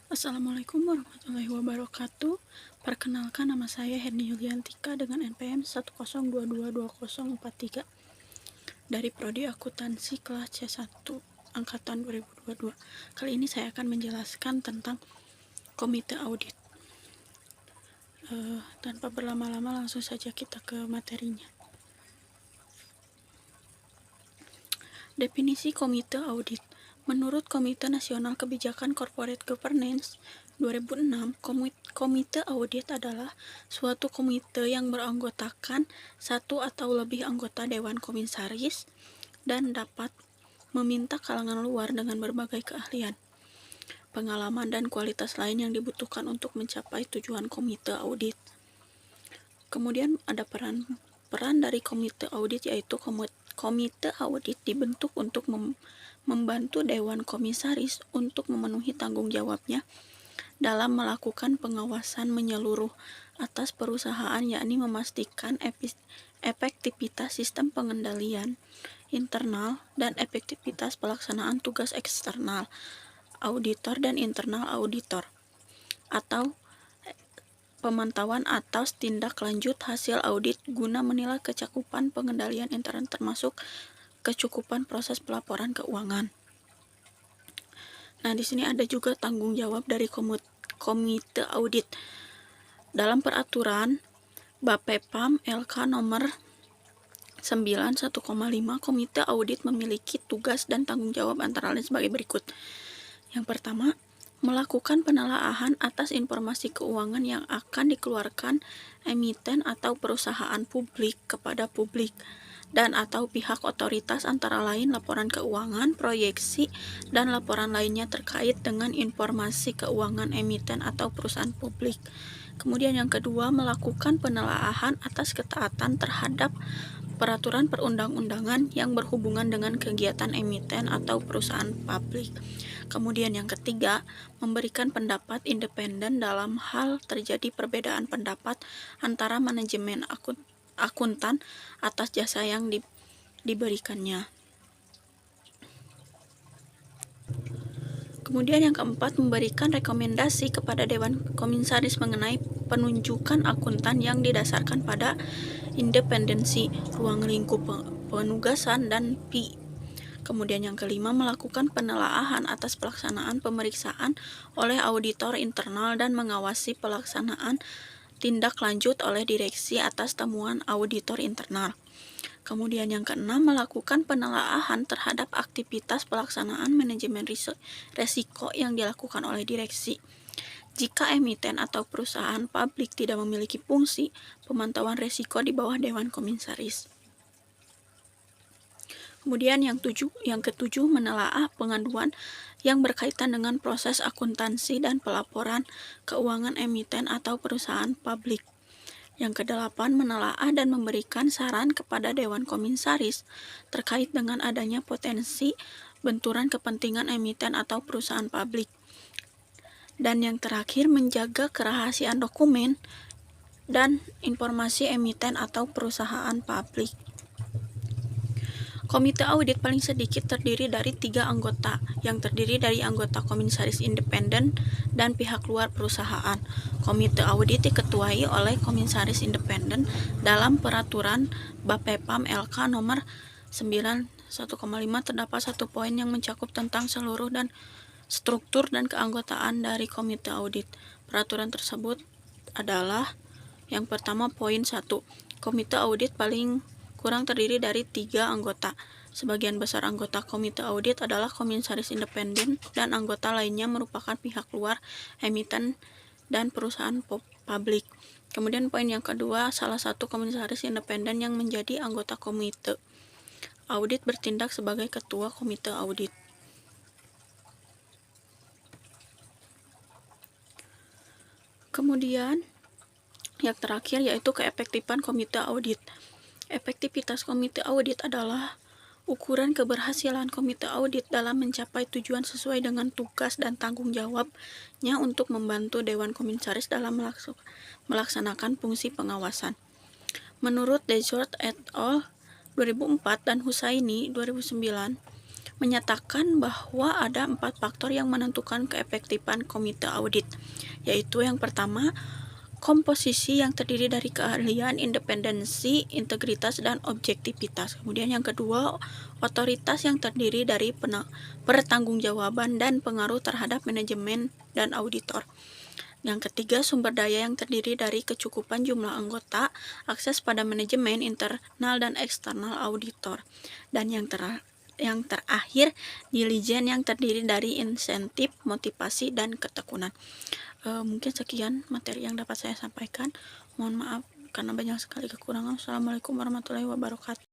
Assalamualaikum warahmatullahi wabarakatuh. Perkenalkan, nama saya Herni Yuliantika dengan NPM 102220043 dari Prodi Akuntansi kelas C1 angkatan 2022. Kali ini saya akan menjelaskan tentang komite audit. Tanpa berlama-lama langsung saja kita ke materinya. Definisi komite audit. Menurut Komite Nasional Kebijakan Corporate Governance 2006, komite audit adalah suatu komite yang beranggotakan satu atau lebih anggota Dewan Komisaris dan dapat meminta kalangan luar dengan berbagai keahlian, pengalaman, dan kualitas lain yang dibutuhkan untuk mencapai tujuan komite audit. Kemudian ada peran dari komite audit, yaitu komite audit dibentuk untuk membantu Dewan Komisaris untuk memenuhi tanggung jawabnya dalam melakukan pengawasan menyeluruh atas perusahaan, yakni memastikan efektivitas sistem pengendalian internal dan efektivitas pelaksanaan tugas eksternal auditor dan internal auditor, atau pemantauan atas tindak lanjut hasil audit guna menilai kecakupan pengendalian intern termasuk kecukupan proses pelaporan keuangan. Nah, di sini ada juga tanggung jawab dari komite audit. Dalam peraturan Bapepam LK nomor 91,5, komite audit memiliki tugas dan tanggung jawab antara lain sebagai berikut. Yang pertama, melakukan penelaahan atas informasi keuangan yang akan dikeluarkan emiten atau perusahaan publik kepada publik dan atau pihak otoritas, antara lain laporan keuangan, proyeksi, dan laporan lainnya terkait dengan informasi keuangan emiten atau perusahaan publik. Kemudian yang kedua, melakukan penelaahan atas ketaatan terhadap peraturan perundang-undangan yang berhubungan dengan kegiatan emiten atau perusahaan publik. Kemudian yang ketiga, memberikan pendapat independen dalam hal terjadi perbedaan pendapat antara manajemen akuntan atas jasa yang diberikannya. Kemudian yang keempat, memberikan rekomendasi kepada Dewan Komisaris mengenai penunjukan akuntan yang didasarkan pada independensi, ruang lingkup penugasan, dan PI. Kemudian yang kelima, melakukan penelaahan atas pelaksanaan pemeriksaan oleh auditor internal dan mengawasi pelaksanaan tindak lanjut oleh direksi atas temuan auditor internal. Kemudian yang keenam, melakukan penelaahan terhadap aktivitas pelaksanaan manajemen resiko yang dilakukan oleh direksi. Jika emiten atau perusahaan publik tidak memiliki fungsi pemantauan resiko di bawah Dewan Komisaris. Kemudian yang ketujuh, menelaah pengaduan yang berkaitan dengan proses akuntansi dan pelaporan keuangan emiten atau perusahaan publik. Yang kedelapan, menelaah dan memberikan saran kepada Dewan Komisaris terkait dengan adanya potensi benturan kepentingan emiten atau perusahaan publik. Dan yang terakhir, menjaga kerahasiaan dokumen dan informasi emiten atau perusahaan publik. Komite audit paling sedikit terdiri dari 3 anggota, yang terdiri dari anggota komisaris independen dan pihak luar perusahaan. Komite audit diketuai oleh komisaris independen dalam peraturan Bapepam LK nomor 91,5 terdapat 1 poin yang mencakup tentang seluruh dan struktur dan keanggotaan dari komite audit. Peraturan tersebut adalah yang pertama, poin 1. Komite audit paling kurang terdiri dari 3 anggota. Sebagian besar anggota komite audit adalah komisaris independen dan anggota lainnya merupakan pihak luar, emiten, dan perusahaan publik. Kemudian poin yang kedua, salah satu komisaris independen yang menjadi anggota komite audit bertindak sebagai ketua komite audit. Kemudian yang terakhir yaitu keefektifan komite audit. Efektivitas komite audit adalah ukuran keberhasilan komite audit dalam mencapai tujuan sesuai dengan tugas dan tanggung jawabnya untuk membantu Dewan Komisaris dalam melaksanakan fungsi pengawasan. Menurut Dejord et al. 2004 dan Husaini 2009, menyatakan bahwa ada 4 faktor yang menentukan keefektifan komite audit, yaitu yang pertama, komposisi yang terdiri dari keahlian, independensi, integritas, dan objektivitas. Kemudian yang kedua, otoritas yang terdiri dari pertanggungjawaban dan pengaruh terhadap manajemen dan auditor. Yang ketiga, sumber daya yang terdiri dari kecukupan jumlah anggota, akses pada manajemen internal dan eksternal auditor. Dan yang terakhir, dilijen yang terdiri dari insentif, motivasi, dan ketekunan. Mungkin sekian materi yang dapat saya sampaikan. Mohon maaf karena banyak sekali kekurangan. Assalamualaikum warahmatullahi wabarakatuh.